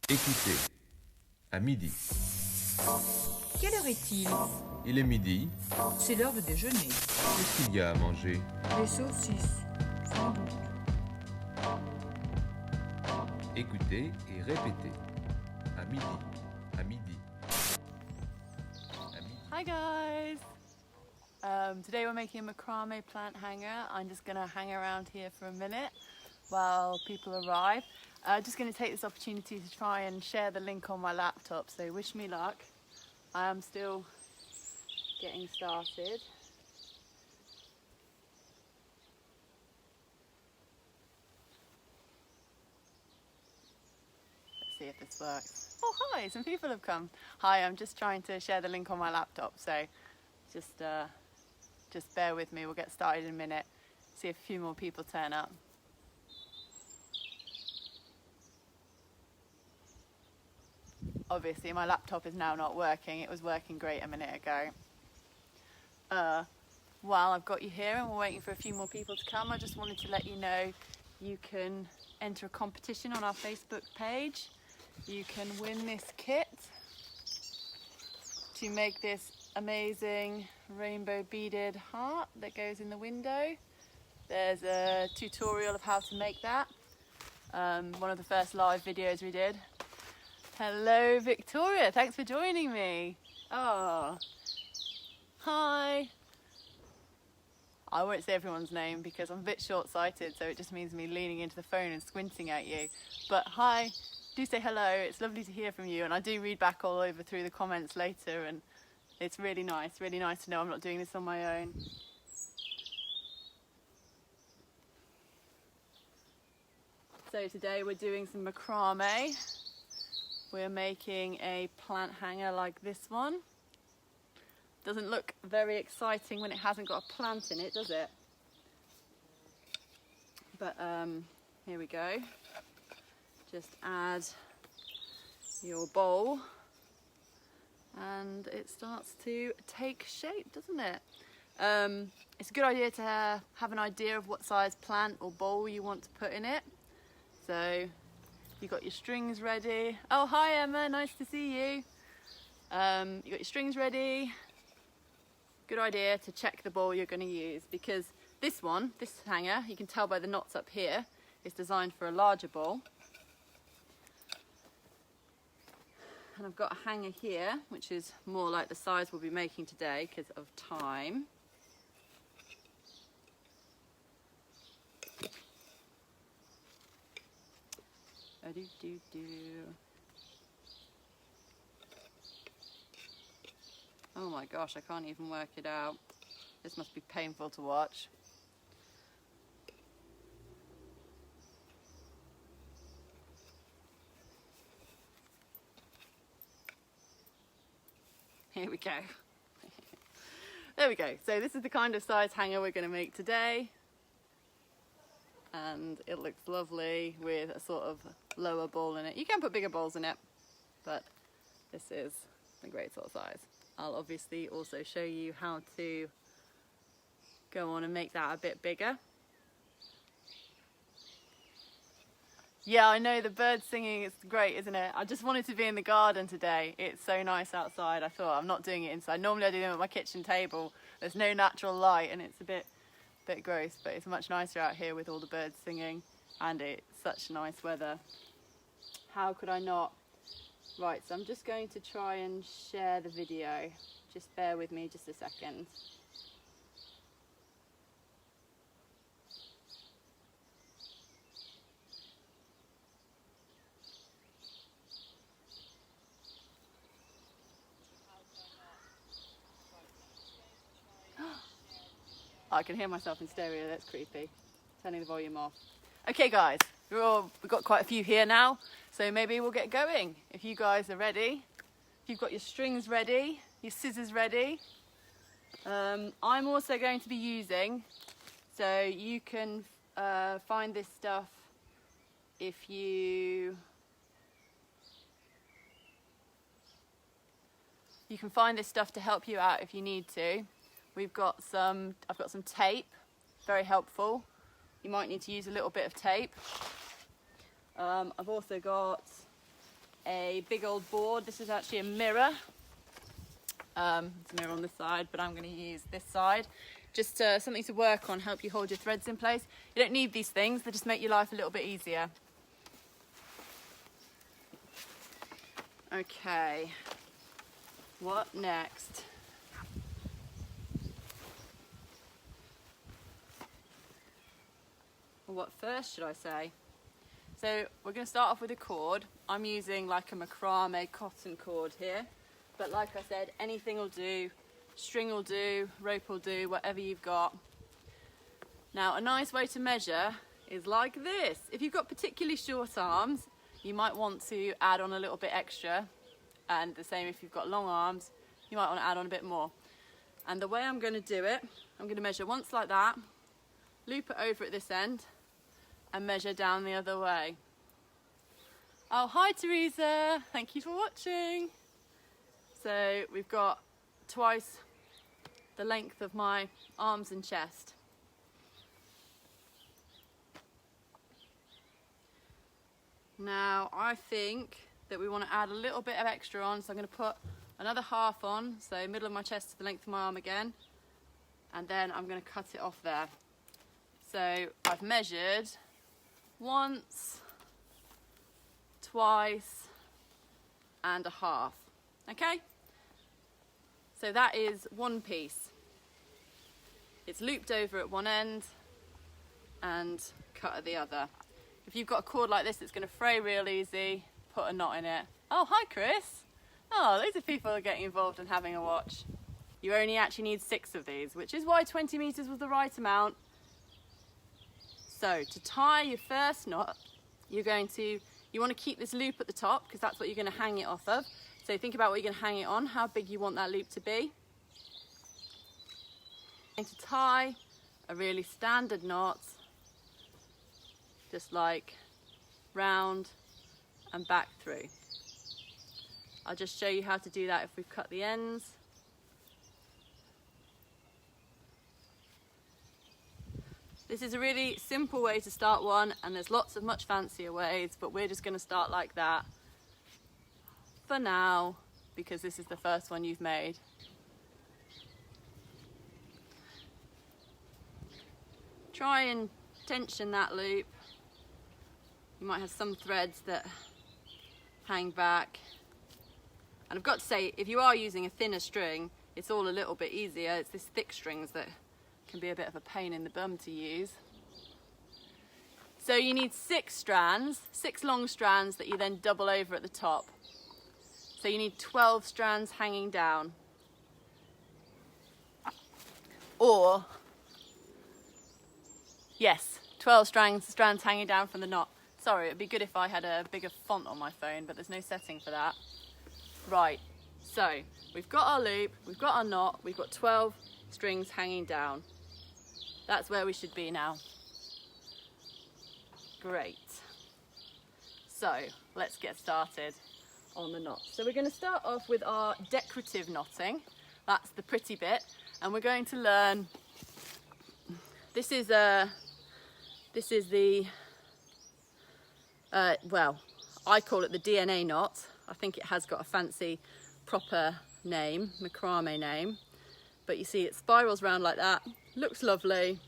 Écoutez, à midi. Quelle heure est-il? Il est midi. C'est l'heure de déjeuner. Qu'est-ce qu'il y a à manger? Les saucisses, sans doute. Écoutez et répétez. À midi. À midi. À midi. Hi guys! Today we're making a macrame plant hanger. I'm just going to hang around here for a minute while people arrive. Just going to take this opportunity to try and share the link on my laptop, so wish me luck. I am still getting started. Let's see if this works. Oh hi, some people have come. Hi, I'm just trying to share the link on my laptop, so just bear with me. We'll get started in a minute. See if a few more people turn up. Obviously my laptop is now not working. It was working great a minute ago. While I've got you here and we're waiting for a few more people to come, I just wanted to let you know you can enter a competition on our Facebook page. You can win this kit to make this amazing rainbow beaded heart that goes in the window. There's a tutorial of how to make that. One of the first live videos we did. Hello Victoria, thanks for joining me. Oh, hi. I won't say everyone's name because I'm a bit short-sighted, so it just means me leaning into the phone and squinting at you. But hi, do say hello, it's lovely to hear from you, and I do read back all over through the comments later, and it's really nice to know I'm not doing this on my own. So today we're doing some macrame. We're making a plant hanger like this one. Doesn't look very exciting when it hasn't got a plant in it, does it? But here we go. Just add your bowl and it starts to take shape, doesn't it? It's a good idea to have an idea of what size plant or bowl you want to put in it. So you've got your strings ready. Oh, hi Emma, nice to see you. You got your strings ready. Good idea to check the bowl you're going to use, because this hanger, you can tell by the knots up here, is designed for a larger bowl. And I've got a hanger here, which is more like the size we'll be making today because of time. Oh my gosh, I can't even work it out. This must be painful to watch. Here we go. There we go. So this is the kind of size hanger we're going to make today. And it looks lovely with a sort of lower bowl in it. You can put bigger bowls in it, but this is a great sort of size. I'll obviously also show you how to go on and make that a bit bigger. Yeah, I know, the birds singing is great, isn't it? I just wanted to be in the garden today. It's so nice outside. I thought, I'm not doing it inside. Normally I do them at my kitchen table. There's no natural light and it's a bit gross, but it's much nicer out here with all the birds singing, and it's such nice weather. How could I not? Right, so I'm just going to try and share the video. Just bear with me just a second. I can hear myself in stereo, that's creepy. Turning the volume off. Okay guys, we've got quite a few here now, so maybe we'll get going. If you guys are ready, if you've got your strings ready, your scissors ready. I'm also going to be using, so you can find this stuff if you can find this stuff to help you out if you need to. I've got some tape, very helpful. You might need to use a little bit of tape. I've also got a big old board. This is actually a mirror. It's a mirror on this side, but I'm going to use this side. Just something to work on, help you hold your threads in place. You don't need these things, they just make your life a little bit easier. Okay, what next? Well, what first should I say? So we're going to start off with a cord. I'm using like a Macrame cotton cord here, but like I said, anything will do. String will do, rope will do, whatever you've got. Now, a nice way to measure is like this. If you've got particularly short arms, you might want to add on a little bit extra, and the same if you've got long arms, you might want to add on a bit more. And the way I'm going to do it, I'm going to measure once like that, loop it over at this end, and measure down the other way. Oh, hi Teresa, thank you for watching. So we've got twice the length of my arms and chest. Now I think that we want to add a little bit of extra on, so I'm going to put another half on, so middle of my chest to the length of my arm again, and then I'm going to cut it off there. So I've measured once, twice, and a half. Okay? So that is one piece. It's looped over at one end and cut at the other. If you've got a cord like this, it's going to fray real easy. Put a knot in it. Oh, hi Chris. Oh, loads of people are getting involved and having a watch. You only actually need 6 of these, which is why 20 meters was the right amount. So to tie your first knot, you want to keep this loop at the top because that's what you're going to hang it off of. So think about what you're going to hang it on, how big you want that loop to be. And to tie a really standard knot, just like round and back through. I'll just show you how to do that if we've cut the ends. This is a really simple way to start one, and there's lots of much fancier ways, but we're just going to start like that for now because this is the first one you've made. Try and tension that loop. You might have some threads that hang back. And I've got to say, if you are using a thinner string, it's all a little bit easier. It's this thick strings that can be a bit of a pain in the bum to use. So you need 6 strands, 6 long strands that you then double over at the top. So you need 12 strands hanging down. Or, yes, 12 strands hanging down from the knot. Sorry, it'd be good if I had a bigger font on my phone, but there's no setting for that. Right, so we've got our loop, we've got our knot, we've got 12 strings hanging down. That's where we should be now. Great. So let's get started on the knot. So we're going to start off with our decorative knotting. That's the pretty bit, and we're going to learn. This is the well, I call it the DNA knot. I think it has got a fancy proper name, macrame name, but you see it spirals round like that, looks lovely,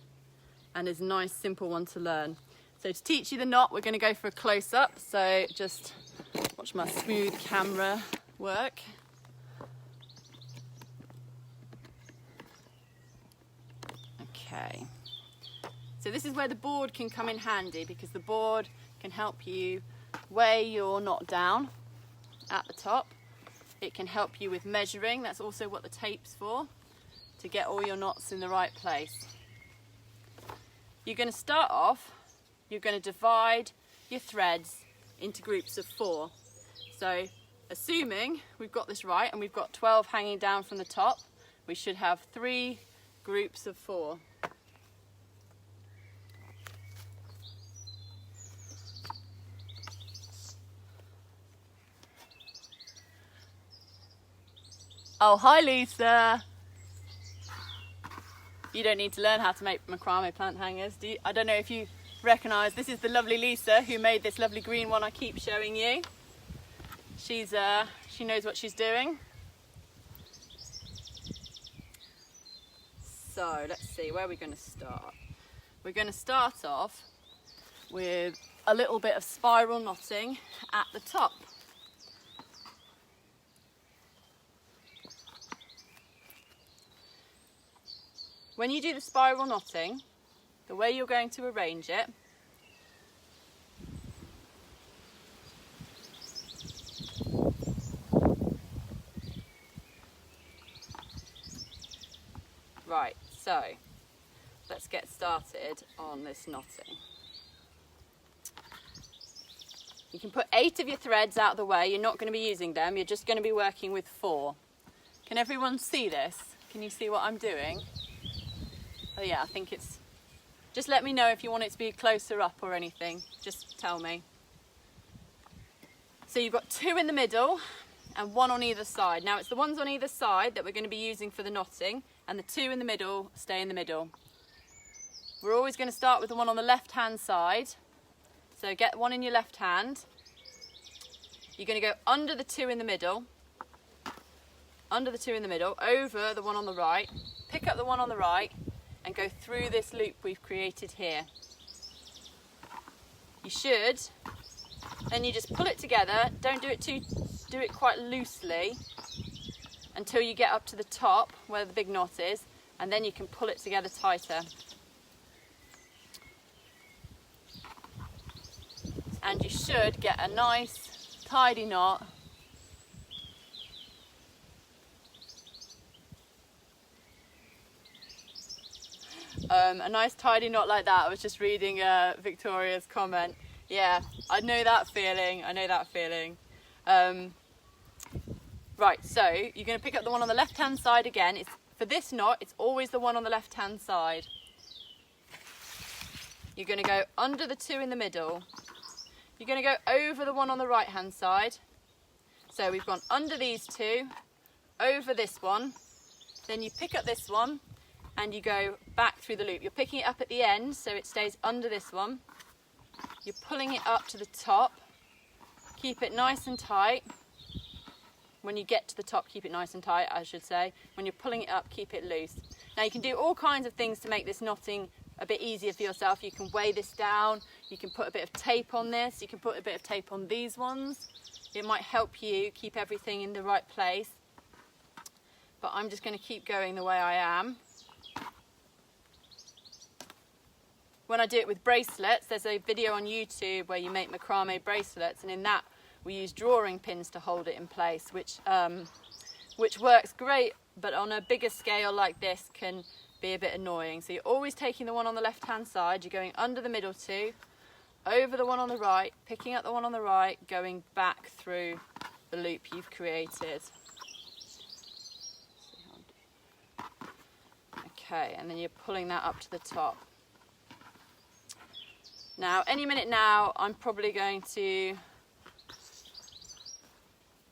and is a nice simple one to learn. So to teach you the knot, we're going to go for a close-up, so just watch my smooth camera work. Okay, so this is where the board can come in handy, because the board can help you weigh your knot down at the top. It can help you with measuring, that's also what the tape's for, to get all your knots in the right place. You're going to start off, you're going to divide your threads into groups of 4. So assuming we've got this right and we've got 12 hanging down from the top, we should have 3 groups of 4. Oh, hi Lisa. You don't need to learn how to make macrame plant hangers, do you? I don't know if you recognise, this is the lovely Lisa who made this lovely green one I keep showing you. She knows what she's doing. So let's see, where are we going to start? We're going to start off with a little bit of spiral knotting at the top. When you do the spiral knotting, the way you're going to arrange it right, so let's get started on this knotting. You can put 8 of your threads out of the way. You're not going to be using them, you're just going to be working with 4. Can everyone see this? Can you see what I'm doing? Oh yeah, I think it's... Just let me know if you want it to be closer up or anything. Just tell me. So you've got 2 in the middle and 1 on either side. Now it's the ones on either side that we're going to be using for the knotting, and the 2 in the middle stay in the middle. We're always going to start with the one on the left hand side. So get one in your left hand. You're going to go under the 2 in the middle, under the 2 in the middle, over the one on the right, pick up the one on the right, and go through this loop we've created here. You should, then you just pull it together. Don't do it quite loosely until you get up to the top where the big knot is, and then you can pull it together tighter. And you should get a nice tidy knot. A nice tidy knot like that. I was just reading Victoria's comment. Yeah, I know that feeling. I know that feeling. Right, so you're going to pick up the one on the left hand side again. For this knot, it's always the one on the left hand side. You're going to go under the 2 in the middle. You're going to go over the one on the right hand side. So we've gone under these 2, over this one, then you pick up this one and you go back through the loop. You're picking it up at the end so it stays under this one. You're pulling it up to the top. Keep it nice and tight. When you get to the top, keep it nice and tight, I should say. When you're pulling it up, keep it loose. Now you can do all kinds of things to make this knotting a bit easier for yourself. You can weigh this down, you can put a bit of tape on this, you can put a bit of tape on these ones. It might help you keep everything in the right place. But I'm just going to keep going the way I am. When I do it with bracelets, there's a video on YouTube where you make macrame bracelets, and in that we use drawing pins to hold it in place, which works great, but on a bigger scale like this can be a bit annoying. So you're always taking the one on the left hand side, you're going under the middle 2, over the one on the right, picking up the one on the right, going back through the loop you've created. Okay, and then you're pulling that up to the top. Now, any minute now, I'm probably going to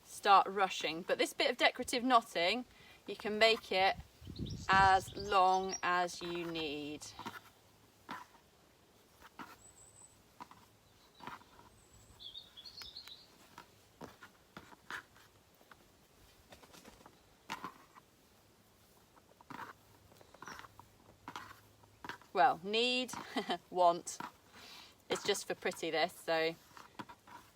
start rushing, but this bit of decorative knotting, you can make it as long as you need. Well, need, want. It's just for pretty, this, so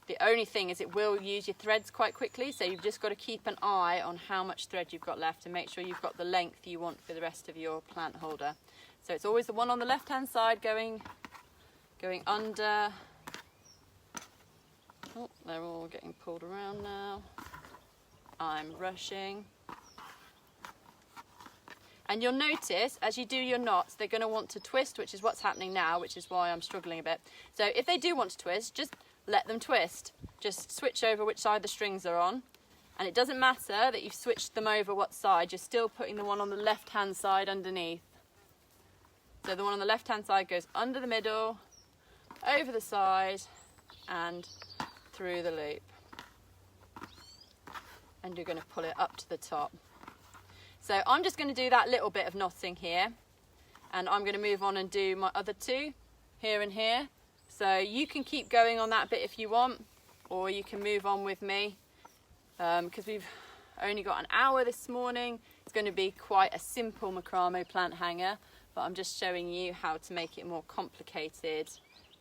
the only thing is it will use your threads quite quickly, so you've just got to keep an eye on how much thread you've got left and make sure you've got the length you want for the rest of your plant holder. So it's always the one on the left hand side going under. Oh, they're all getting pulled around now. I'm rushing. And you'll notice as you do your knots, they're going to want to twist, which is what's happening now, which is why I'm struggling a bit. So if they do want to twist, just let them twist. Just switch over which side the strings are on. And it doesn't matter that you've switched them over what side, you're still putting the one on the left-hand side underneath. So the one on the left-hand side goes under the middle, over the side, and through the loop. And you're going to pull it up to the top. So I'm just going to do that little bit of knotting here, and I'm going to move on and do my other 2 here and here. So you can keep going on that bit if you want, or you can move on with me. because we've only got an hour this morning. It's going to be quite a simple macrame plant hanger, but I'm just showing you how to make it more complicated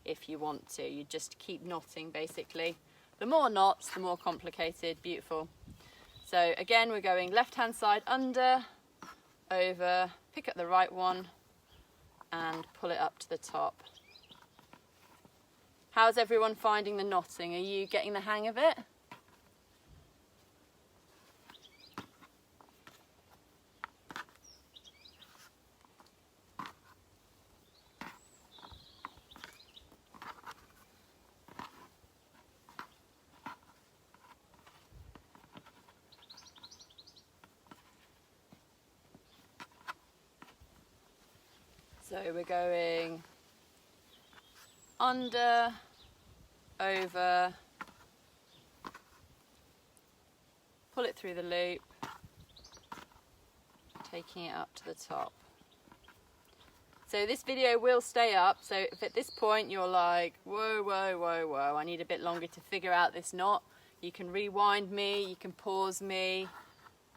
if you want to. You just keep knotting basically. The more knots, the more complicated. Beautiful. So again, we're going left hand side under, over, pick up the right one and pull it up to the top. How's everyone finding the knotting? Are you getting the hang of it? So we're going under, over, pull it through the loop, taking it up to the top. So this video will stay up, so if at this point you're like, whoa, whoa, whoa, whoa, I need a bit longer to figure out this knot, you can rewind me, you can pause me,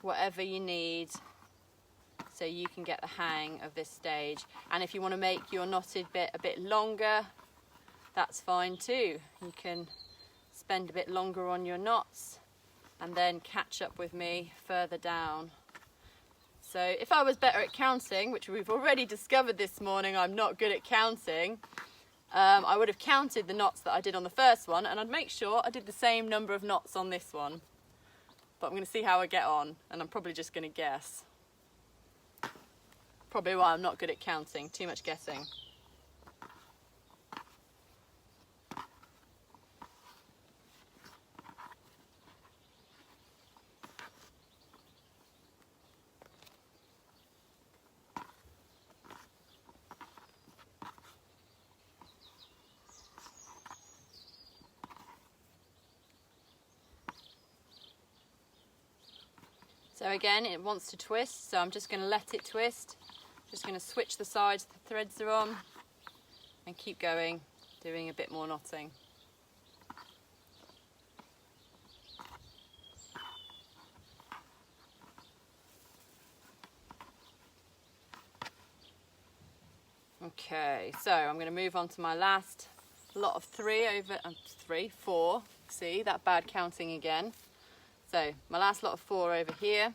whatever you need, so you can get the hang of this stage. And if you want to make your knotted bit a bit longer, that's fine too. You can spend a bit longer on your knots and then catch up with me further down. So if I was better at counting, which we've already discovered this morning, I'm not good at counting, I would have counted the knots that I did on the first one, and I'd make sure I did the same number of knots on this one. But I'm going to see how I get on, and I'm probably just going to guess. Probably why I'm not good at counting, too much guessing. So again, it wants to twist, so I'm just going to let it twist. Just going to switch the sides the threads are on and keep going, doing a bit more knotting. Okay, so I'm going to move on to my last lot of four. See, that bad counting again. So my last lot of 4 over here.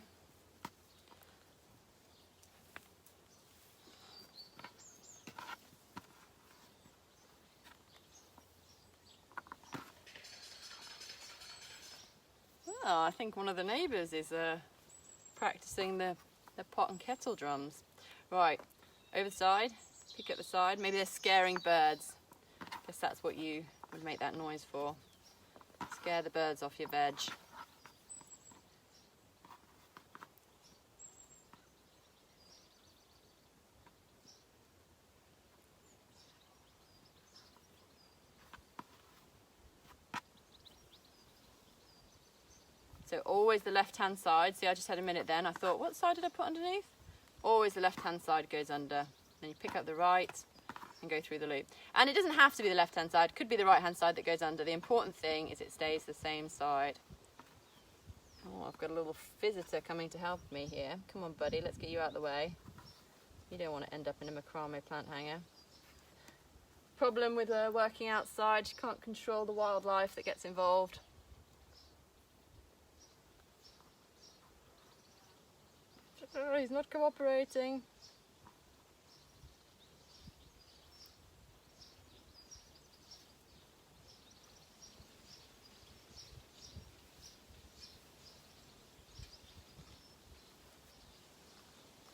Oh, I think one of the neighbours is practicing the pot and kettle drums. Right, over the side, pick up the side. Maybe they're scaring birds. Guess that's what you would make that noise for. Scare the birds off your veg. So always the left-hand side. See, I just had a minute then. I thought, what side did I put underneath? Always the left-hand side goes under. Then you pick up the right and go through the loop. And it doesn't have to be the left-hand side. It could be the right-hand side that goes under. The important thing is it stays the same side. Oh, I've got a little visitor coming to help me here. Come on, buddy, let's get you out of the way. You don't want to end up in a macrame plant hanger. Problem with working outside, you can't control the wildlife that gets involved. Oh, he's not cooperating.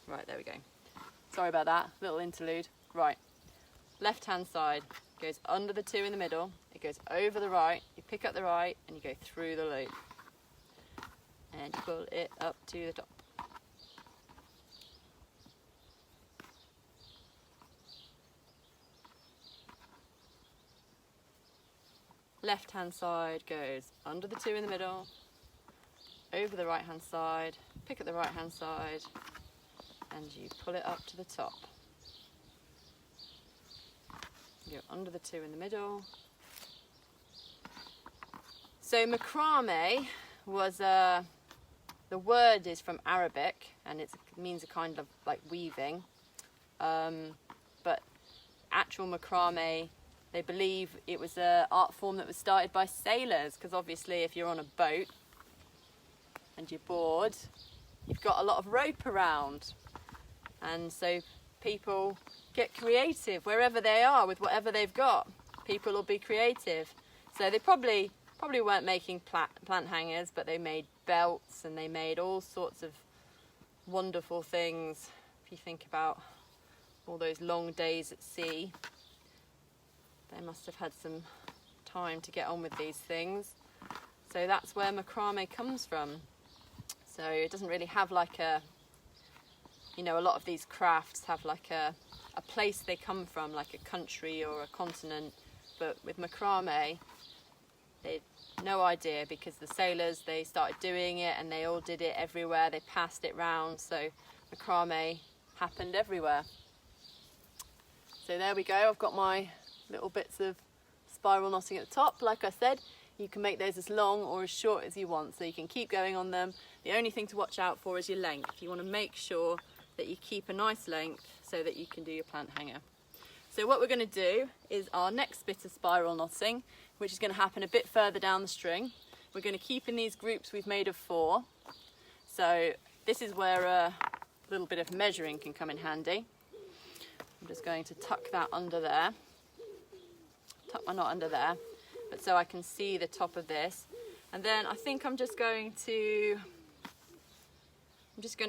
Right, there we go. Sorry about that, little interlude. Right, left hand side goes under the 2 in the middle, it goes over the right, you pick up the right and you go through the loop. And you pull it up to the top. Left hand side goes under the 2 in the middle, over the right hand side, pick up the right hand side and you pull it up to the top. Go under the 2 in the middle. So macrame, was the word is from Arabic, and it means a kind of like weaving. But actual macrame, they believe it was an art form that was started by sailors, because obviously if you're on a boat and you're bored, you've got a lot of rope around, and so people get creative wherever they are with whatever they've got. People will be creative, so they probably weren't making plant hangers, but they made belts and they made all sorts of wonderful things. If you think about all those long days at sea, they must have had some time to get on with these things. So that's where macrame comes from. So it doesn't really have like a, you know, a lot of these crafts have like a place they come from, like a country or a continent. But with macrame, they had no idea, because the sailors, they started doing it and they all did it everywhere. They passed it round, so macrame happened everywhere. So there we go. I've got my little bits of spiral knotting at the top. Like I said, you can make those as long or as short as you want, so you can keep going on them. The only thing to watch out for is your length. You want to make sure that you keep a nice length so that you can do your plant hanger. So what we're going to do is our next bit of spiral knotting, which is going to happen a bit further down the string. We're going to keep in these groups we've made of 4. So this is where a little bit of measuring can come in handy. I'm just going to tuck that under there. Tuck my knot under there, but so I can see the top of this. And then I think I'm just going to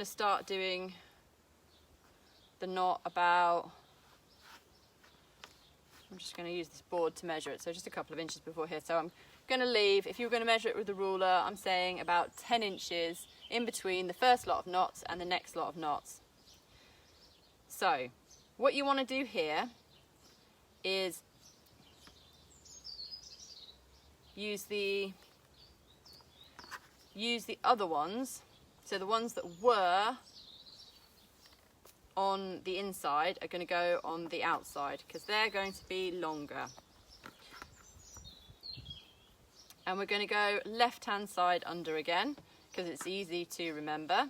start doing the knot about, I'm just going to use this board to measure it, so just a couple of inches before here. So I'm going to leave, if you were going to measure it with the ruler, I'm saying about 10 inches in between the first lot of knots and the next lot of knots. So what you want to do here is use the other ones, so the ones that were on the inside are going to go on the outside, because they're going to be longer. And we're going to go left hand side under again, because it's easy to remember.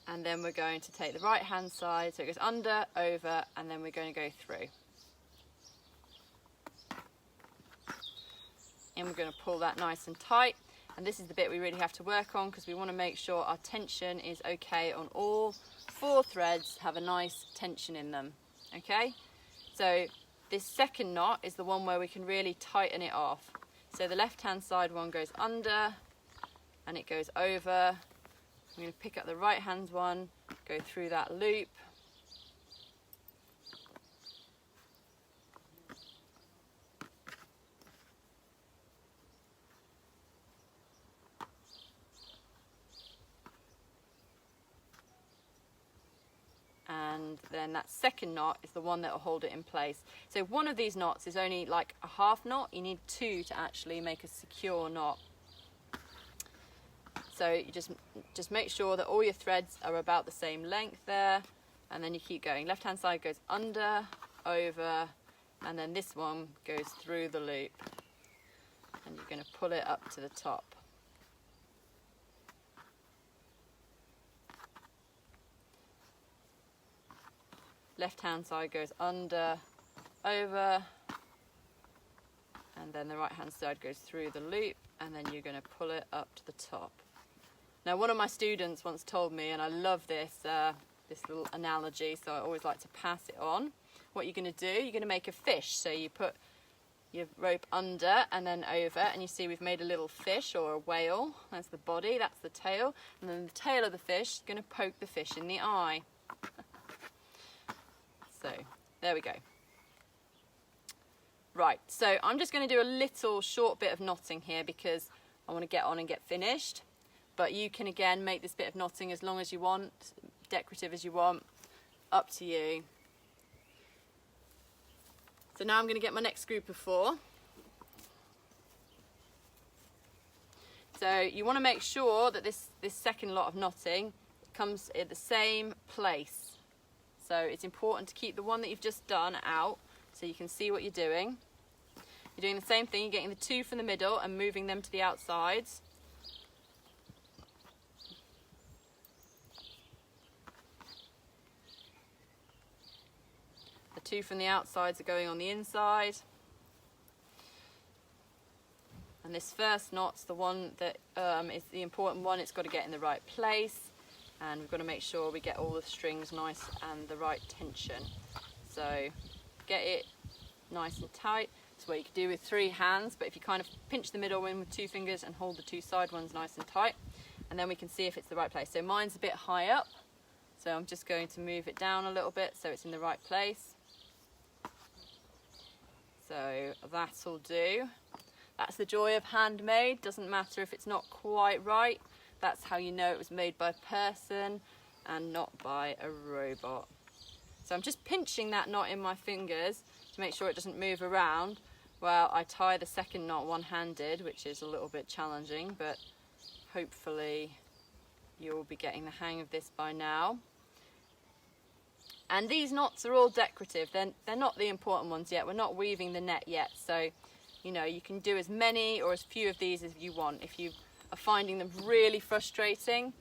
And then we're going to take the right hand side, so it goes under, over, and then we're going to go through. And we're going to pull that nice and tight. And this is the bit we really have to work on, because we want to make sure our tension is okay on all 4 threads, have a nice tension in them. Okay, so this second knot is the one where we can really tighten it off. So the left hand side one goes under and it goes over. I'm going to pick up the right hand one, go through that loop. And then that second knot is the one that will hold it in place. So one of these knots is only like a half knot. You need 2 to actually make a secure knot. So you just make sure that all your threads are about the same length there, and then you keep going. Left hand side goes under, over, and then this one goes through the loop. And you're going to pull it up to the top. Left hand side goes under, over, and then the right hand side goes through the loop, and then you're going to pull it up to the top. Now one of my students once told me, and I love this little analogy, so I always like to pass it on. What you're going to do, you're going to make a fish. So you put your rope under and then over, and you see we've made a little fish or a whale. That's the body, that's the tail, and then the tail of the fish is going to poke the fish in the eye. So there we go. Right, so I'm just going to do a little short bit of knotting here because I want to get on and get finished. But you can again make this bit of knotting as long as you want, decorative as you want, up to you. So now I'm going to get my next group of 4. So you want to make sure that this second lot of knotting comes at the same place. So it's important to keep the one that you've just done out so you can see what you're doing. You're doing the same thing, you're getting the 2 from the middle and moving them to the outsides. The two from the outsides are going on the inside. And this first knot's the one that is the important one. It's got to get in the right place, and we've got to make sure we get all the strings nice and the right tension. So get it nice and tight. That's what you can do with 3 hands, but if you kind of pinch the middle in with 2 fingers and hold the 2 side ones nice and tight, and then we can see if it's the right place. So mine's a bit high up, so I'm just going to move it down a little bit so it's in the right place. So that'll do. That's the joy of handmade. Doesn't matter if it's not quite right. That's how you know it was made by a person and not by a robot. So I'm just pinching that knot in my fingers to make sure it doesn't move around while I tie the second knot one-handed, which is a little bit challenging, but hopefully you'll be getting the hang of this by now. And these knots are all decorative. They're not the important ones yet. We're not weaving the net yet, so you know, you can do as many or as few of these as you want. If you are finding them really frustrating,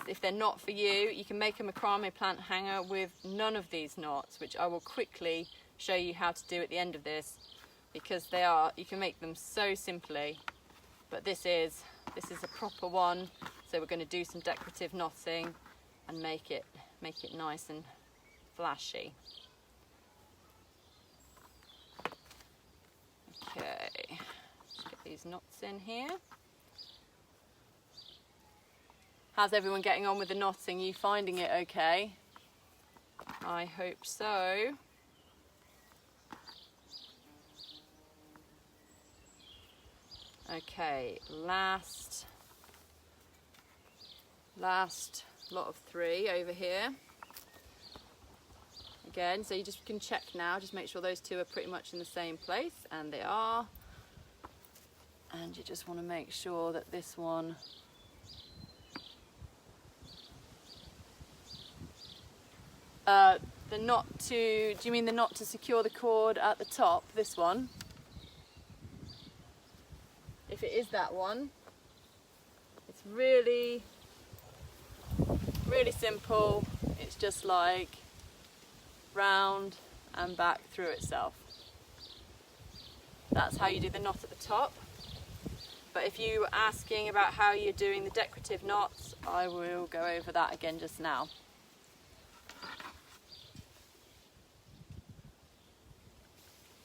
if they're not for you, you can make a macrame plant hanger with none of these knots, which I will quickly show you how to do at the end of this, because you can make them so simply. But this is a proper one, so we're going to do some decorative knotting and make it nice and flashy. Okay, let's get these knots in here. How's everyone getting on with the knotting? You finding it okay? I hope so. Okay, last lot of 3 over here. Again, so you just can check now, just make sure those 2 are pretty much in the same place, and they are. And you just want to make sure that this one the knot to, do you mean the knot to secure the cord at the top, this one? If it is that one, it's really simple. It's just like round and back through itself. That's how you do the knot at the top. But if you were asking about how you're doing the decorative knots, I will go over that again just now.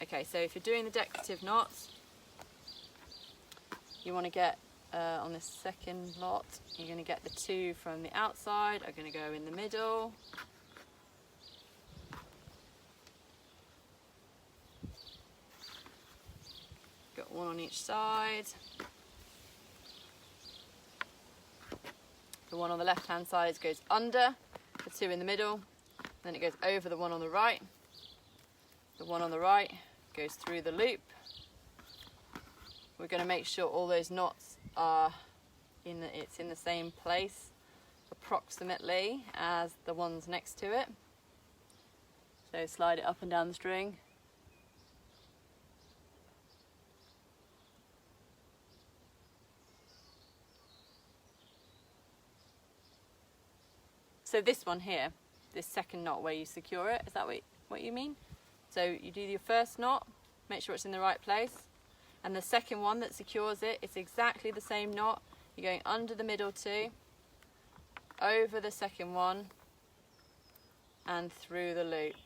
Okay, so if you're doing the decorative knots, you want to get on this second lot, you're going to get the 2 from the outside are going to go in the middle. Got 1 on each side. The one on the left hand side goes under, the 2 in the middle, then it goes over the one on the right. The one on the right goes through the loop. We're going to make sure all those knots are in the same place approximately as the ones next to it. So slide it up and down the string. So this one here, this second knot where you secure it, is that what you mean? So you do your first knot, make sure it's in the right place, and the second one that secures it, it's exactly the same knot. You're going under the middle 2, over the second one, and through the loop.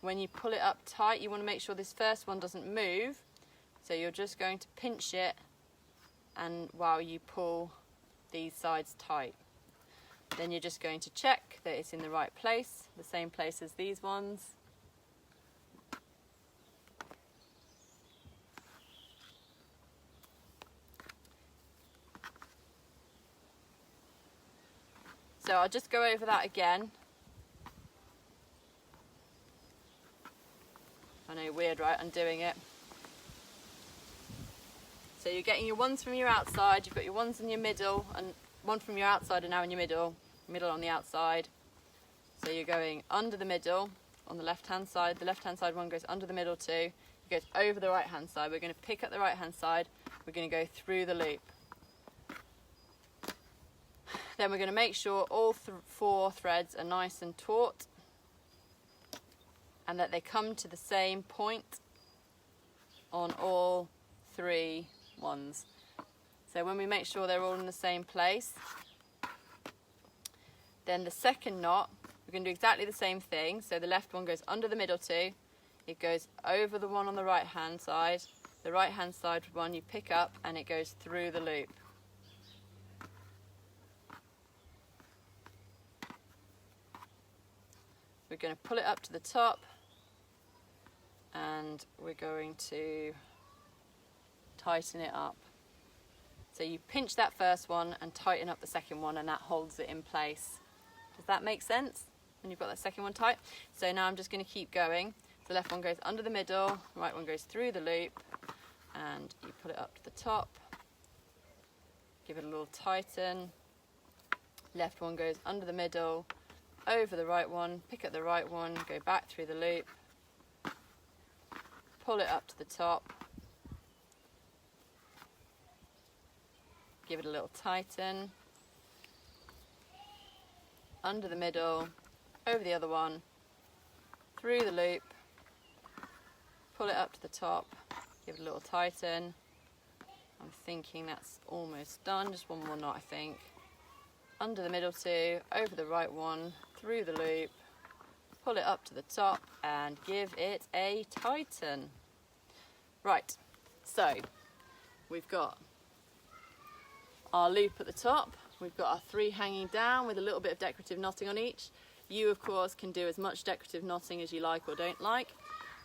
When you pull it up tight, you want to make sure this first one doesn't move, so you're just going to pinch it and while you pull these sides tight. Then you're just going to check that it's in the right place, the same place as these ones. So I'll just go over that again. I know, weird, right? I'm doing it. So you're getting your ones from your outside, you've got your ones in your middle, and one from your outside and now in your middle on the outside. So you're going under the middle on the left hand side. The left hand side one goes under the middle 2. It goes over the right hand side. We're going to pick up the right hand side. We're going to go through the loop. Then we're going to make sure all 4 threads are nice and taut. and that they come to the same point on all 3 ones. So when we make sure they're all in the same place, then the second knot, we're going to do exactly the same thing. So the left one goes under the middle 2, it goes over the one on the right hand side, the right hand side one you pick up and it goes through the loop. We're going to pull it up to the top and we're going to tighten it up. So you pinch that first one and tighten up the second one, and that holds it in place. Does that make sense? When you've got that second one tight? So now I'm just going to keep going. The left one goes under the middle, the right one goes through the loop, and you pull it up to the top, give it a little tighten. Left one goes under the middle, over the right one, pick up the right one, go back through the loop, pull it up to the top, give it a little tighten, under the middle, over the other one, through the loop, pull it up to the top, give it a little tighten. I'm thinking that's almost done, just one more knot I think. Under the middle 2, over the right one, through the loop, pull it up to the top and give it a tighten. Right, so we've got our loop at the top, we've got our 3 hanging down with a little bit of decorative knotting on each. You of course can do as much decorative knotting as you like or don't like,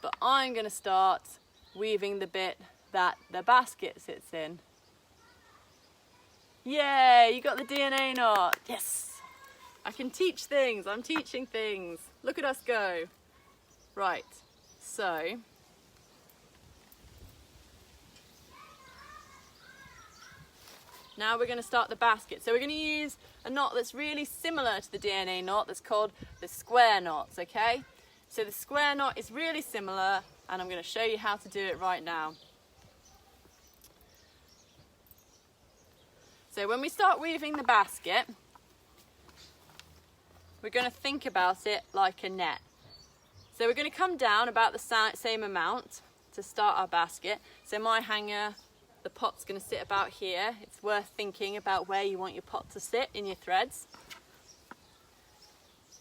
but I'm going to start weaving the bit that the basket sits in. Yay, you got the DNA knot. Yes, I can teach things. I'm teaching things. Look at us go. Right, so now we're going to start the basket. So we're going to use a knot that's really similar to the DNA knot that's called the square knots, okay? So the square knot is really similar and I'm going to show you how to do it right now. So when we start weaving the basket, we're going to think about it like a net. So we're going to come down about the same amount to start our basket. So my hanger, the pot's going to sit about here. It's worth thinking about where you want your pot to sit in your threads.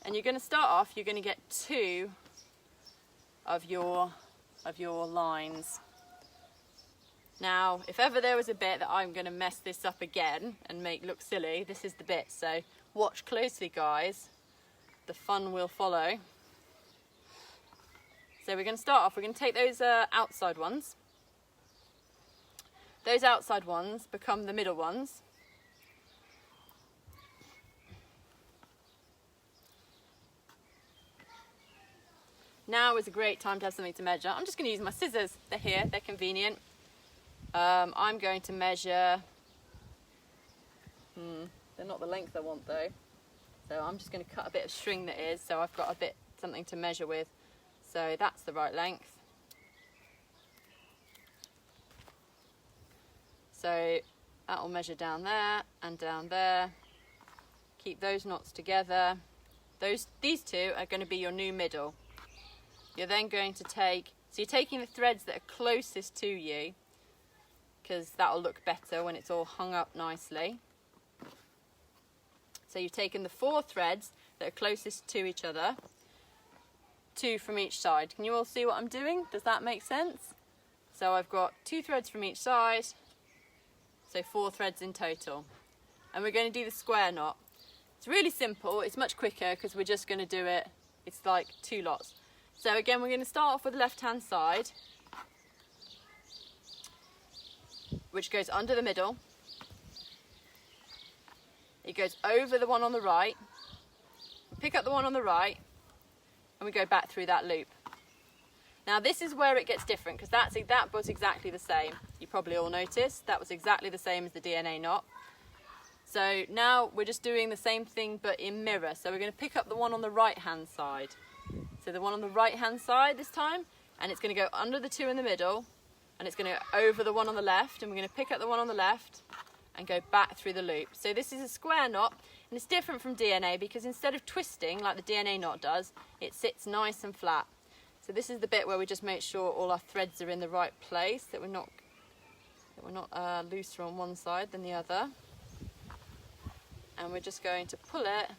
And you're going to start off, you're going to get 2 of your lines. Now, if ever there was a bit that I'm going to mess this up again and make look silly, this is the bit. So watch closely, guys. The fun will follow. So we're going to start off, we're going to take those outside ones. Those outside ones become the middle ones. Now is a great time to have something to measure. I'm just going to use my scissors. They're here, they're convenient. I'm going to measure, they're not the length I want though. So I'm just going to cut a bit of string that is, so I've got a bit, something to measure with. So that's the right length. So that will measure down there and down there. Keep those knots together. These 2 are going to be your new middle. You're then going to take, so you're taking the threads that are closest to you, because that'll look better when it's all hung up nicely. So you've taken the 4 threads that are closest to each other, 2 from each side. Can you all see what I'm doing? Does that make sense? So I've got 2 threads from each side, so 4 threads in total. And we're going to do the square knot. It's really simple, it's much quicker because we're just going to do it, it's like 2 lots. So again, we're going to start off with the left hand side, which goes under the middle. It goes over the one on the right, pick up the one on the right, and we go back through that loop. Now this is where it gets different, because that was exactly the same. You probably all noticed that was exactly the same as the DNA knot. So now we're just doing the same thing but in mirror. So we're going to pick up the one on the right hand side. So the one on the right hand side this time, and it's going to go under the 2 in the middle, and it's going to go over the one on the left, and we're going to pick up the one on the left and go back through the loop. So this is a square knot, and it's different from DNA because instead of twisting like the DNA knot does, it sits nice and flat. So this is the bit where we just make sure all our threads are in the right place, that we're not looser on one side than the other. And we're just going to pull it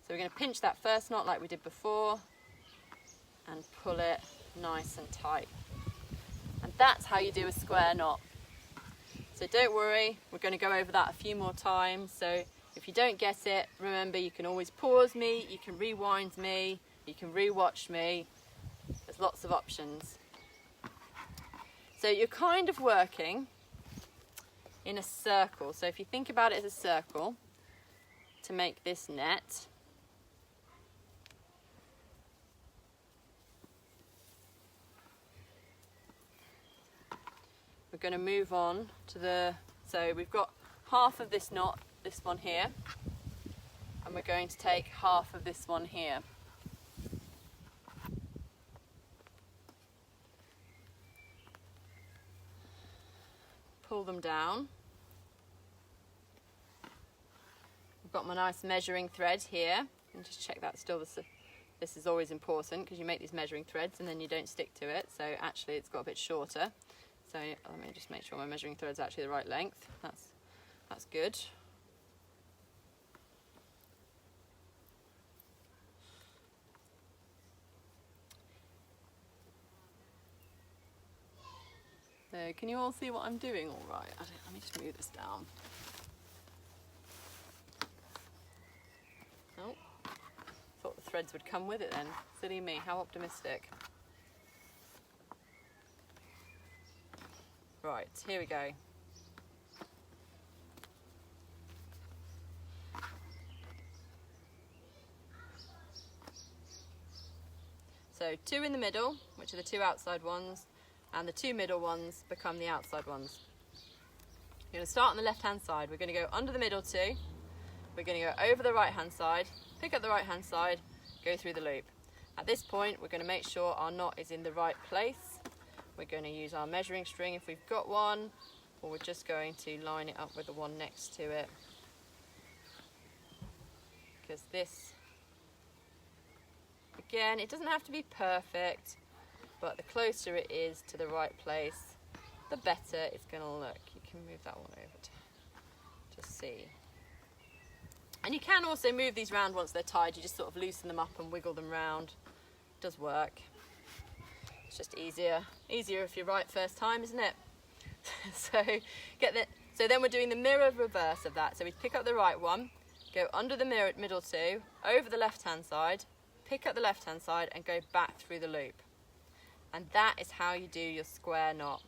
so we're going to pinch that first knot like we did before and pull it nice and tight. And that's how you do a square knot. So don't worry, we're going to go over that a few more times. So if you don't get it, remember you can always pause me, you can rewind me, you can re-watch me. There's lots of options. So you're kind of working in a circle. So if you think about it as a circle, to make this net, we're going to move on to so we've got half of this knot, this one here, and we're going to take half of this one here. Pull them down. I've got my nice measuring thread here, and just check that still. This is always important because you make these measuring threads and then you don't stick to it. So actually it's got a bit shorter. So let me just make sure my measuring thread's actually the right length. That's good. So can you all see what I'm doing all right? Let me just move this down. Oh, thought the threads would come with it then. Silly me, how optimistic. Right, here we go. So 2 in the middle, which are the 2 outside ones, and the 2 middle ones become the outside ones. You're going to start on the left hand side. We're going to go under the middle 2. We're going to go over the right hand side, pick up the right hand side, go through the loop. At this point we're going to make sure our knot is in the right place. We're going to use our measuring string if we've got one, or we're just going to line it up with the one next to it. Because this, again, it doesn't have to be perfect, but the closer it is to the right place, the better it's going to look. You can move that one over to see. And you can also move these round once they're tied. You just sort of loosen them up and wiggle them round. It does work. It's just easier if you're right first time, isn't it? So then we're doing the mirror reverse of that. So we pick up the right one, go under the middle 2, over the left hand side, pick up the left hand side and go back through the loop. And that is how you do your square knot.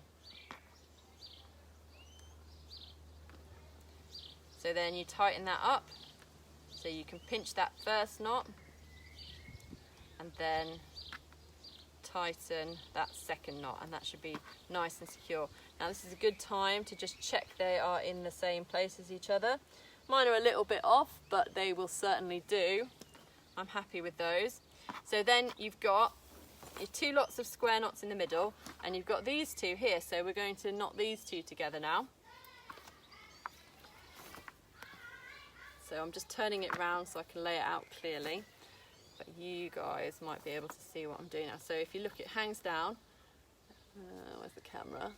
So then you tighten that up so you can pinch that first knot and then tighten that second knot, and that should be nice and secure. Now this is a good time to just check they are in the same place as each other. Mine are a little bit off, but they will certainly do. I'm happy with those. So then you've got your 2 lots of square knots in the middle, and you've got these 2 here, so we're going to knot these 2 together now. So I'm just turning it round so I can lay it out clearly, but you guys might be able to see what I'm doing now. So if you look, it hangs down. Where's the camera?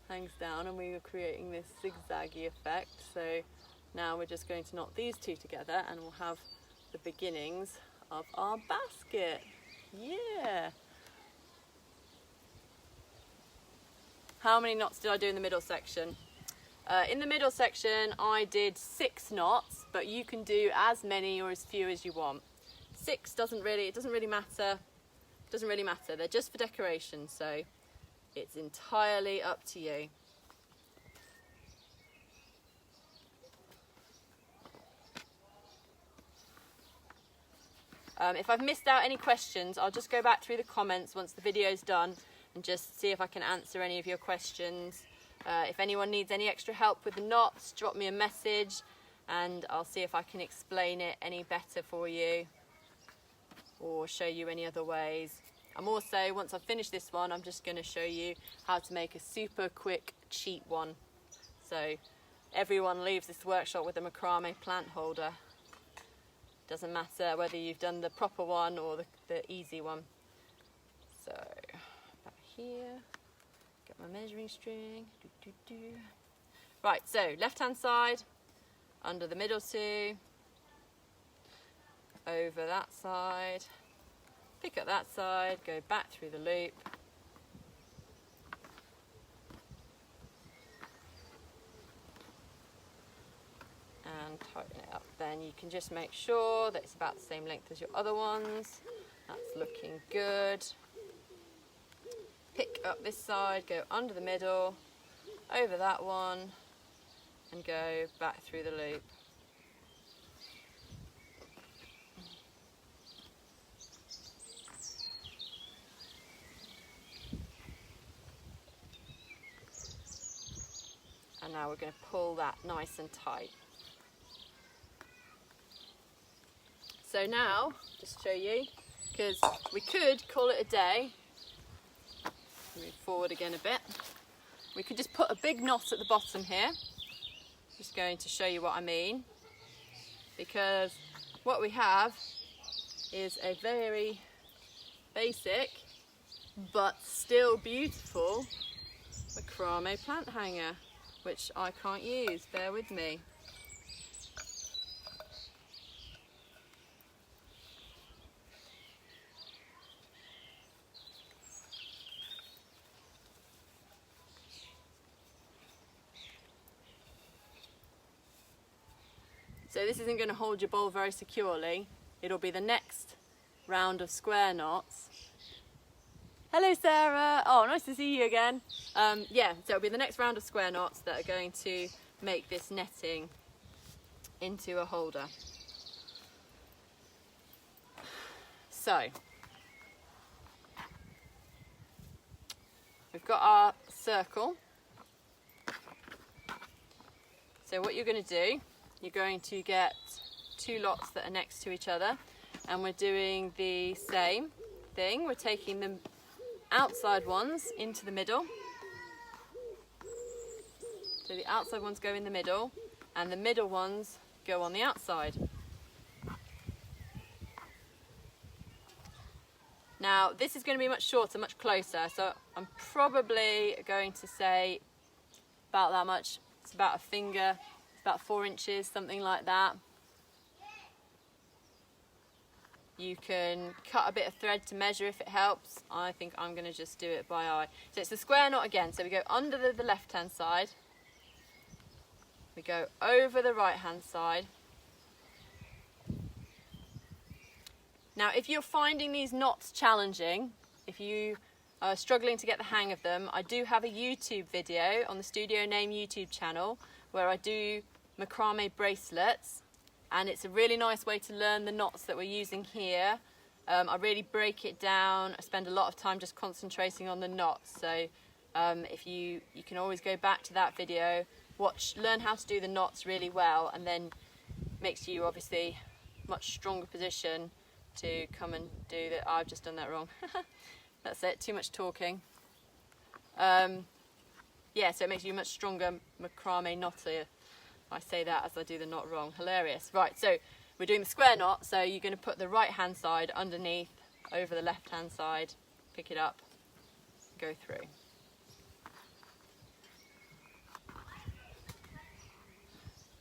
Hangs down, and we are creating this zigzaggy effect. So now we're just going to knot these 2 together and we'll have the beginnings of our basket. Yeah. How many knots did I do in the middle section? In the middle section I did 6 knots, but you can do as many or as few as you want. 6 doesn't really matter. Doesn't really matter. They're just for decoration, so it's entirely up to you. If I've missed out any questions, I'll just go back through the comments once the video's done and just see if I can answer any of your questions. If anyone needs any extra help with the knots, drop me a message and I'll see if I can explain it any better for you or show you any other ways. I'm also, once I've finished this one, I'm just going to show you how to make a super quick, cheap one. So everyone leaves this workshop with a macrame plant holder. Doesn't matter whether you've done the proper one or the easy one. So, back here, get my measuring string. Right, so left hand side, under the middle two, over that side, pick up that side, go back through the loop. And tighten it up. Then you can just make sure that it's about the same length as your other ones. That's looking good. Pick up this side, go under the middle, over that one, and go back through the loop. And now we're going to pull that nice and tight. So now, just show you, because we could call it a day. Move forward again a bit. We could just put a big knot at the bottom here. Just going to show you what I mean. Because what we have is a very basic but still beautiful macrame plant hanger, which I can't use, bear with me. So this isn't going to hold your bowl very securely. It'll be the next round of square knots. Hello Sarah! Oh, nice to see you again. Yeah, so it'll be the next round of square knots that are going to make this netting into a holder. So, we've got our circle. So what you're going to do, you're going to get two lots that are next to each other, and we're doing the same thing. We're taking the outside ones into the middle. So the outside ones go in the middle, and the middle ones go on the outside. Now this is going to be much shorter, much closer, so I'm probably going to say about that much. It's about a finger. About 4 inches, something like that. You can cut a bit of thread to measure if it helps. I think I'm going to just do it by eye. So it's the square knot again. So we go under the left hand side. We go over the right hand side. Now if you're finding these knots challenging, if you are struggling to get the hang of them, I do have a YouTube video on the studionAme YouTube channel where I do macrame bracelets, and it's a really nice way to learn the knots that we're using here. I really break it down. I spend a lot of time just concentrating on the knots, so if you can always go back to that video, learn how to do the knots really well, and then makes you obviously much stronger position to come and do that. I've just done that wrong. That's it, too much talking. Yeah, so it makes you a much stronger macrame knotter. I say that as I do the knot wrong. Hilarious. Right, so we're doing the square knot, so you're going to put the right hand side underneath, over the left hand side, pick it up, go through.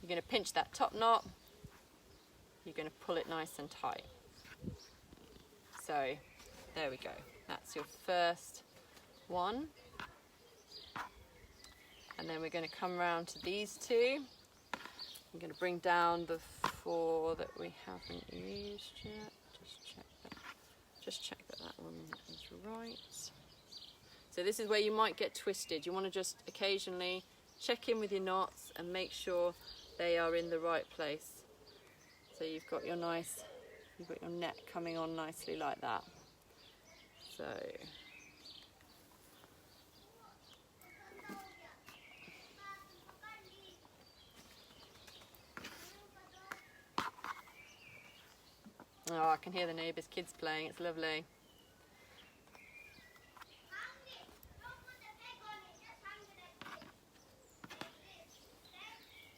You're going to pinch that top knot, you're going to pull it nice and tight. So there we go, that's your first one. And then we're going to come around to these two. I'm going to bring down the 4 that we haven't used yet. Just check that that one is right. So this is where you might get twisted. You want to just occasionally check in with your knots and make sure they are in the right place. So you've got your net coming on nicely like that. So oh, I can hear the neighbours' kids playing, it's lovely.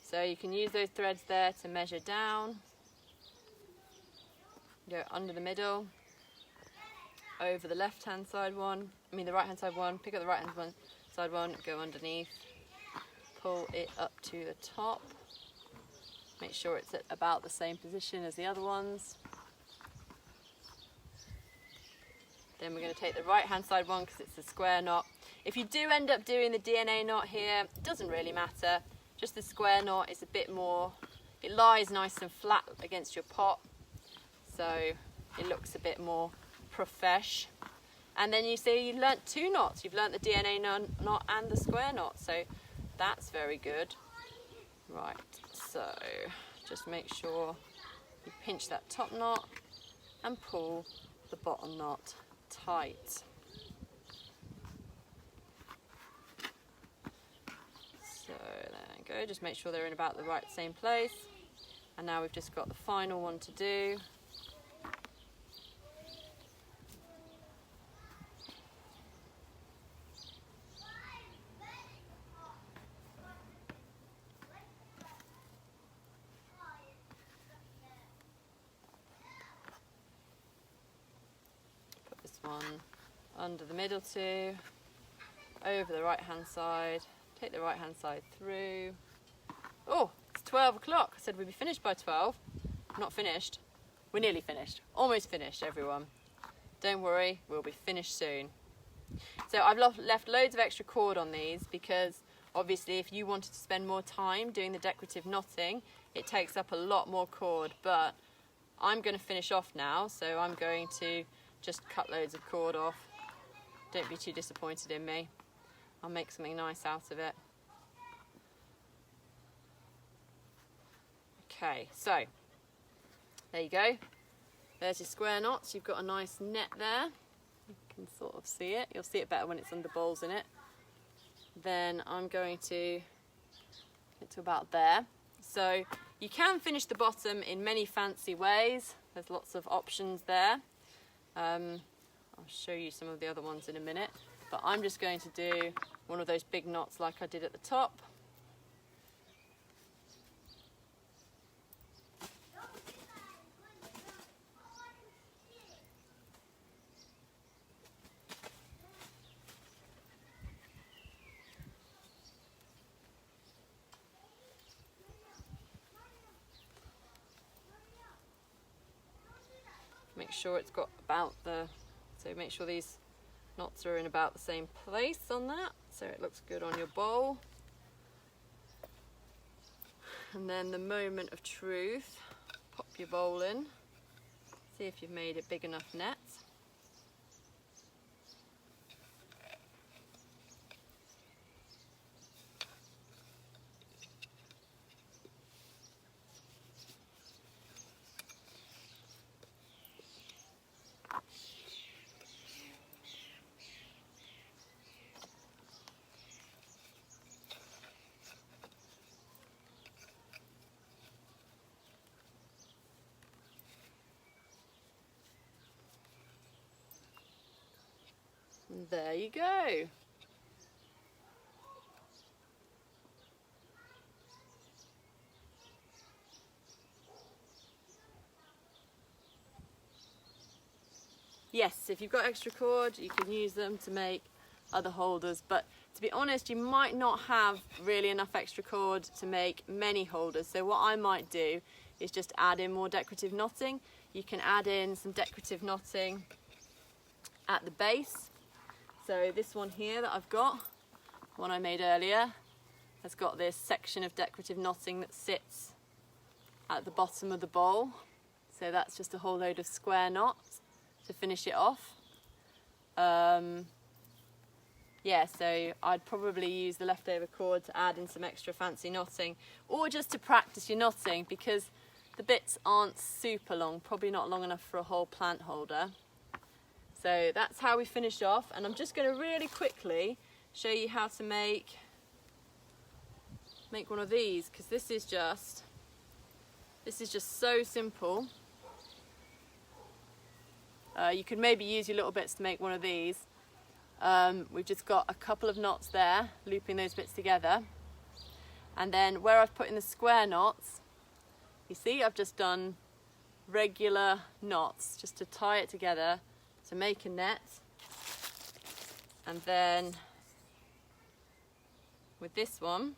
So you can use those threads there to measure down. Go under the middle, over the left hand side one, the right hand side one, pick up the right hand side one, go underneath, pull it up to the top, make sure it's at about the same position as the other ones. Then we're going to take the right hand side one because it's a square knot. If you do end up doing the DNA knot here, it doesn't really matter, just the square knot is a bit more, it lies nice and flat against your pot, so it looks a bit more profesh. And then you see you've learnt 2 knots. You've learnt the DNA knot and the square knot, so that's very good. Right, so just make sure you pinch that top knot and pull the bottom knot tight. So there you go, just make sure they're in about the right same place. And now we've just got the final one to do. One under the middle 2, over the right hand side, take the right hand side through. Oh, it's 12 o'clock. I said we'd be finished by 12. Not finished. We're nearly finished. Almost finished, everyone. Don't worry, we'll be finished soon. So I've left loads of extra cord on these because obviously if you wanted to spend more time doing the decorative knotting, it takes up a lot more cord, but I'm going to finish off now, so I'm going to just cut loads of cord off. Don't be too disappointed in me. I'll make something nice out of it. Okay, so there you go. There's your square knots. You've got a nice net there. You can sort of see it. You'll see it better when it's under balls in it. Then I'm going to get to about there. So you can finish the bottom in many fancy ways. There's lots of options there. I'll show you some of the other ones in a minute, but I'm just going to do one of those big knots like I did at the top. Make sure it's got about so make sure these knots are in about the same place on that, so it looks good on your bowl. And then the moment of truth, pop your bowl in, see if you've made a big enough net. And there you go. Yes, if you've got extra cord, you can use them to make other holders, but to be honest, you might not have really enough extra cord to make many holders. So what I might do is just add in more decorative knotting. You can add in some decorative knotting at the base. So this one here that I've got, one I made earlier, has got this section of decorative knotting that sits at the bottom of the bowl. So that's just a whole load of square knots to finish it off. Yeah, so I'd probably use the leftover cord to add in some extra fancy knotting, or just to practice your knotting, because the bits aren't super long, probably not long enough for a whole plant holder. So that's how we finish off, and I'm just going to really quickly show you how to make one of these, because this is just so simple. You could maybe use your little bits to make one of these. We've just got a couple of knots there, looping those bits together, and then where I've put in the square knots, you see I've just done regular knots just to tie it together to make a net. And then with this one,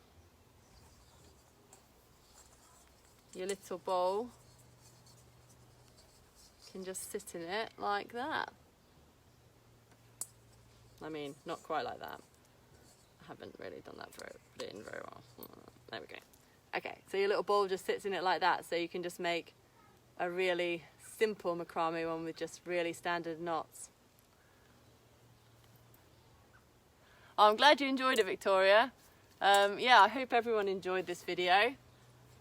your little bowl can just sit in it like that. I mean, not quite like that. I haven't really done that put it in very well. There we go. Okay, so your little bowl just sits in it like that, so you can just make a really simple macrame one with just really standard knots. Oh, I'm glad you enjoyed it, Victoria. Yeah, I hope everyone enjoyed this video.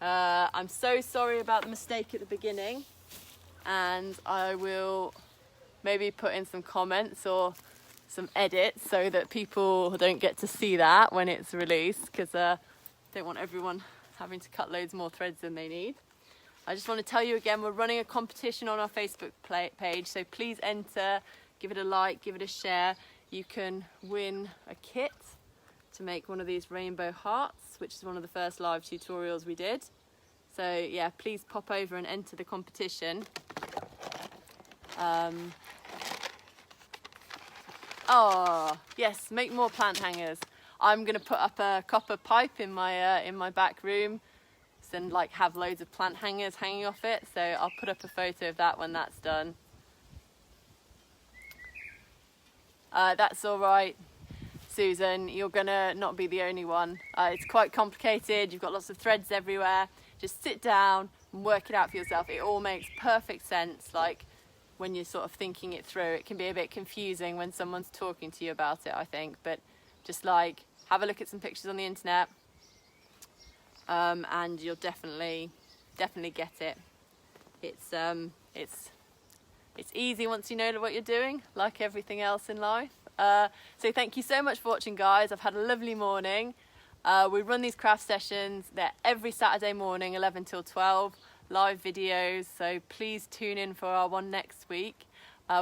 I'm so sorry about the mistake at the beginning, and I will maybe put in some comments or some edits so that people don't get to see that when it's released, because I don't want everyone having to cut loads more threads than they need. I just want to tell you again, we're running a competition on our Facebook page, so please enter, give it a like, give it a share. You can win a kit to make one of these rainbow hearts, which is one of the first live tutorials we did. So yeah, please pop over and enter the competition. Oh yes, make more plant hangers. I'm gonna put up a copper pipe in my back room, and like have loads of plant hangers hanging off it. So I'll put up a photo of that when that's done. That's all right, Susan. You're gonna not be the only one. It's quite complicated. You've got lots of threads everywhere. Just sit down and work it out for yourself. It all makes perfect sense. Like when you're sort of thinking it through, it can be a bit confusing when someone's talking to you about it, I think. But just like have a look at some pictures on the internet, and you'll definitely get it. It's easy once you know what you're doing, like everything else in life. So thank you so much for watching, guys. I've had a lovely morning. We run these craft sessions. They're every Saturday morning, 11 till 12, live videos. So please tune in for our one next week,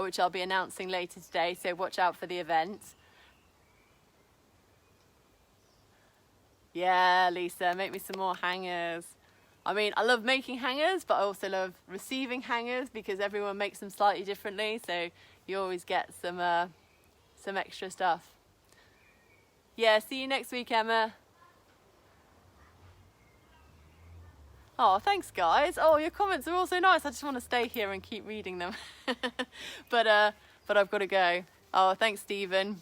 which I'll be announcing later today. So watch out for the event. Yeah, Lisa, make me some more hangers. I mean, I love making hangers, but I also love receiving hangers because everyone makes them slightly differently. So you always get some extra stuff. Yeah, see you next week, Emma. Oh, thanks, guys. Oh, your comments are all so nice. I just want to stay here and keep reading them. but I've got to go. Oh, thanks, Stephen.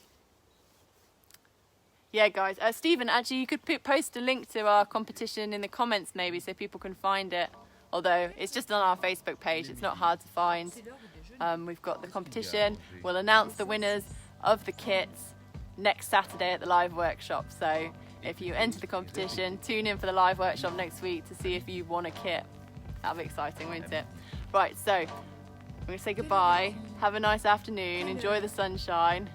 Yeah, guys. Stephen, actually, you could post a link to our competition in the comments, maybe, so people can find it. Although it's just on our Facebook page, it's not hard to find. We've got the competition. We'll announce the winners of the kits next Saturday at the live workshop. So if you enter the competition, tune in for the live workshop next week to see if you won a kit. That'll be exciting, won't it? Right, so I'm going to say goodbye. Have a nice afternoon. Enjoy the sunshine.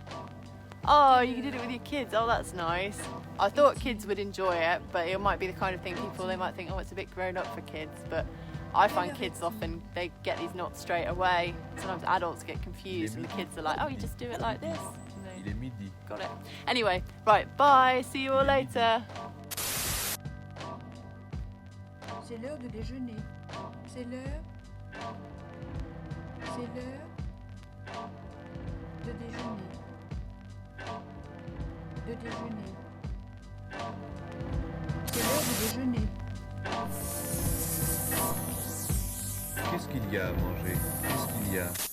Oh, you did it with your kids. Oh, that's nice. I thought kids would enjoy it, but it might be the kind of thing they might think, oh, it's a bit grown up for kids. But I find kids often, they get these knots straight away. Sometimes adults get confused and the kids are like, oh, you just do it like this. Il est midi. Got it. Anyway, right, bye. See you all later. C'est l'heure de déjeuner. C'est l'heure de déjeuner. De déjeuner. C'est l'heure de déjeuner. Qu'est-ce qu'il y a à manger? Qu'est-ce qu'il y a?